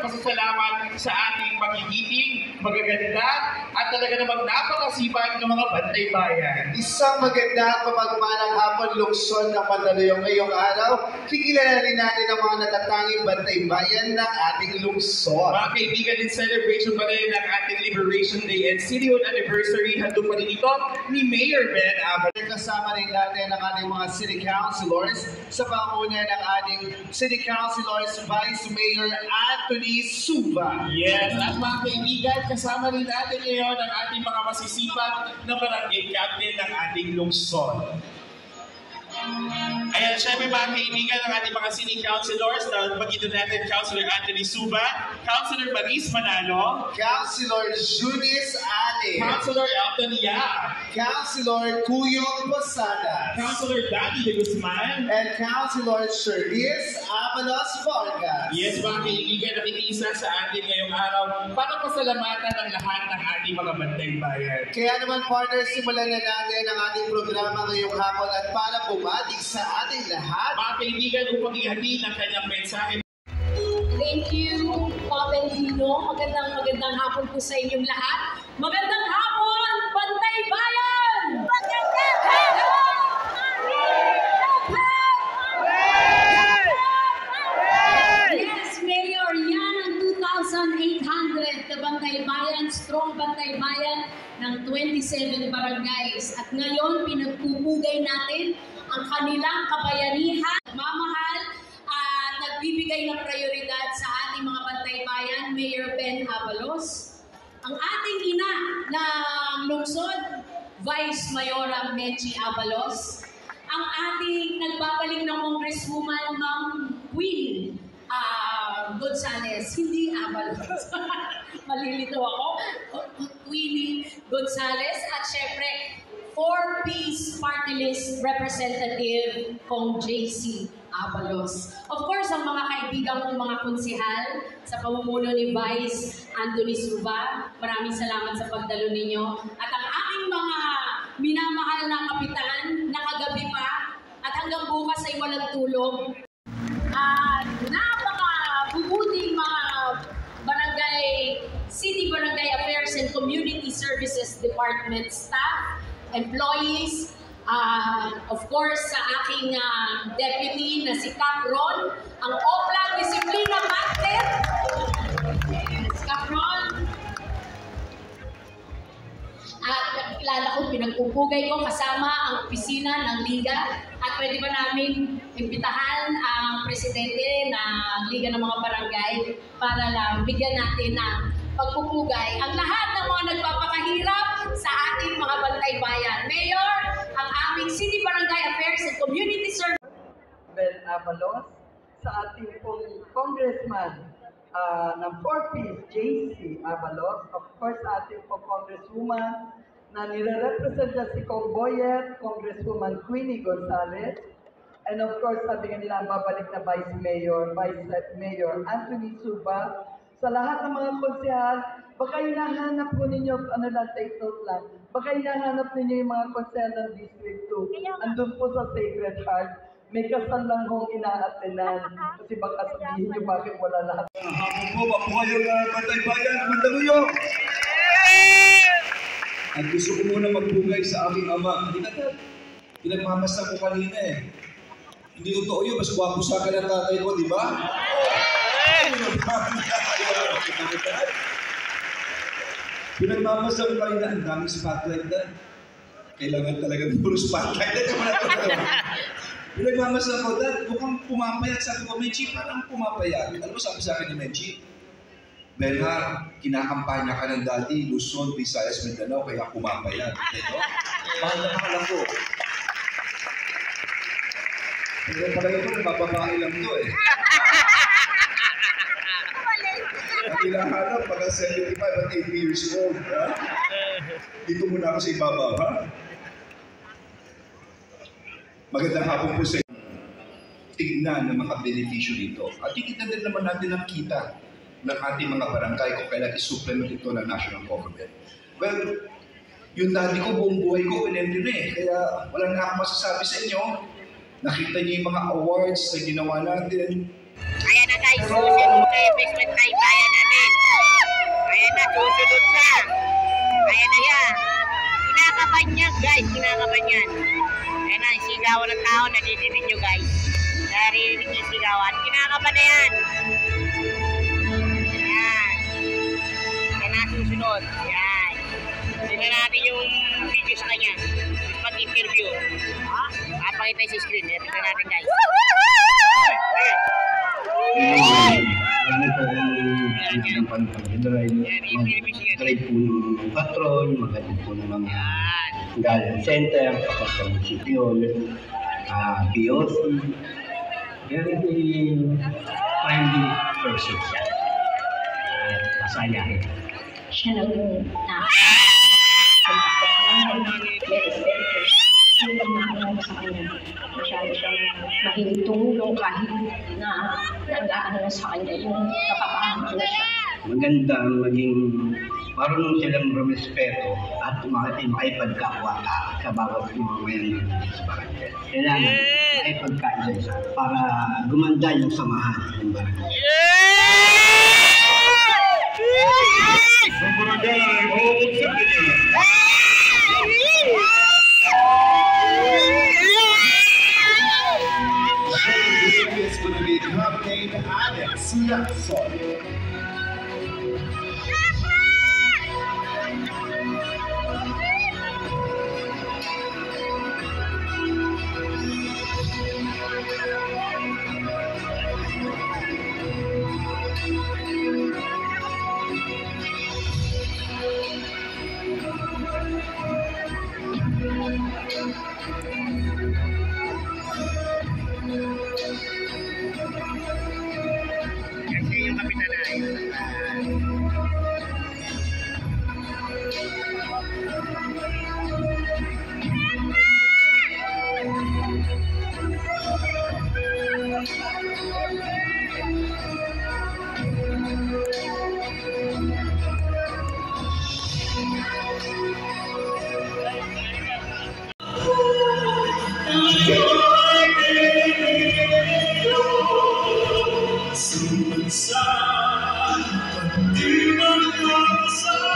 pasasalamat sa ating magigiting, magaganda, at talaga namang napakasipag ng mga bantay bayan. Isang maganda at mapagpalang hapon lungsod ng Mandaluyong ngayong araw. Kikilalanin natin ang mga natatanging bantay bayan ng ating lungsod. Mga kaibigan, in celebration pa rin ng ating Liberation Day and Cityhood Anniversary, handog pa rin ito ni Mayor Ben Abalos. Kasama rin natin ang ating mga City Councilors sa panguna ng ating City Councilors Vice Mayor Anthony Suba. Yes, at mga kaibigan, kasama rin natin ngayon ang ating mga masisipag na barangay captain ng ating lungsod. Ayan, syempre mga kaibigan, ang ating mga city councilors na magitan natin, Councilor Anthony Suba, Councilor Maris Manalo, Councilor Junis Ale, Councilor Elton Ya, Councilor Cuyong Posada, Councilor Danny de Guzman, and Councilor Sherliz Abalos Vargas. Yes, mga kaibigan, nakikiisa sa atin ngayong araw para pasalamatan ang lahat ng ating mga bantay bayan. Kaya naman partner, simulan na natin ang ating programa ngayong hapon at para bumati sa ating lahat. Mga kaibigan, upang ihatid ang kanyang mensahe. Thank you, Papendino. Magandang hapon po sa inyong lahat. Magandang hapon, Bantay Bayan! Magandang hapon! Yes, Mayor, yan ang 2,800 na Bantay Bayan, strong Bantay Bayan ng 27 barangays. At ngayon, pinagpupugay natin ang kanilang kabayanihan, mamahal at nagbibigay ng prioridad sa ating mga Bantay Bayan, Mayor Ben Abalos. Ang ating ina ng lungsod, Vice Mayora Menchi Abalos. Ang ating nagbabalik ng Congresswoman, Ma'am Queen Gonzales, hindi Abalos. Malilito ako. Queenie Gonzales at syempre 4-piece party list representative kong JC Abalos. Of course, ang mga kaibigan kong mga konsihal sa pamumuno ni Vice Anthony Suba, maraming salamat sa pagdalo ninyo. At ang aking mga minamahal na kapitan, nakagabi pa, at hanggang bukas ay walang tulog. At napaka-bubuting mga barangay, City Barangay Affairs and Community Services Department staff, employees, of course sa aking deputy na si Cap Ron, ang OPLA Disiplina Master. Yes, Cap Ron. At kilala ko, pinagpupugay ko kasama ang opisina ng Liga. At pwede ba namin imbitahan ang presidente ng Liga ng mga Barangay para lang bigyan natin ng pagpupugay ang lahat ng mga nagpapakahirap sa ating mga Bantay Bayan. Mayor, ang aming City Barangay Affairs and Community Service Ben Abalos, sa ating pong congressman ng 4-piece JC Abalos, of course sa ating pong congresswoman na nire-represent si Kong Boyet, Congresswoman Queenie Gonzales, and of course sabi nga nila babalik na Vice Mayor Anthony Suba. Sa lahat ng mga konsehal, baka hinahanap po ninyo, take note lang, baka hinahanap ninyo yung mga konsehal ng District 2. Andun po sa Sacred Heart, may kasal lang hong inaatenan. Kasi baka sabihin nyo bakit wala lahat. Hapon po, mabuhay ang Bantay Bayan ng Mandaluyong. At gusto ko muna magbugay sa aking ama. Hindi ka pinagmamasa ko kanina eh. Hindi totoo yun, mas gwapo sa akin ang tatay ko, di ba? Pinagmamasa ko kanina, ang daming spotlight na. Kailangan talaga puro spotlight na. Pinagmamasa ko, Dad, mukhang pumapayat. Sabi ko, Menchi, parang pumapayat. Alam mo sabi sa akin ni Menchi? Benha, kinakampanya ka ng dati, Luzon, Visayas, Mindanao, kaya pumapayat. Mahal na mahal ako. Pero pala ito, nabababae lang ito eh. At hinahanap pagka 75 at 80 years old. Ha? Dito muna ako sa ibabaw, ha? Magandang hapon po sa tignan ng mga benepisyo dito. At titignan din naman natin ang kita ng ating mga barangay kung kailan i-supplement ito ng national government. Well, yung dati ko, buong buhay ko, pinendo na eh. Kaya wala na akong masasabi sa inyo. Nakita niyo yung mga awards na ginawa natin. Ayan na guys, susunod kayo, Bantay Bayan. nadidinig nyo guys. Naririnig yung sigawan. Kinakaba na yan. Yan. Yan na susunod. Yan. Tignan natin yung video sa kanya. Pag-interview. Papakita yung screen. Tignan natin guys. Marami po ng pag-drive po ng patrol, magandang po ng mga Galang Center, kapag City Hall, POC. Very friendly person siya. Masaya. Siya lang yung yung sa kanya. Masyado siyang mahilig tumulong kahit na nag-aano na sa kanya yung napapahama na siya. Maganda maging marunong silang rumespeto at makipagkapwa sa bawat mga mayayaman sa barangay. Kailangan makipagkaisa para gumanda yung samahan ng barangay. It's going to be Captain Alex Lacson. Kasi yung kapitan na Sa pag-ibig ko sa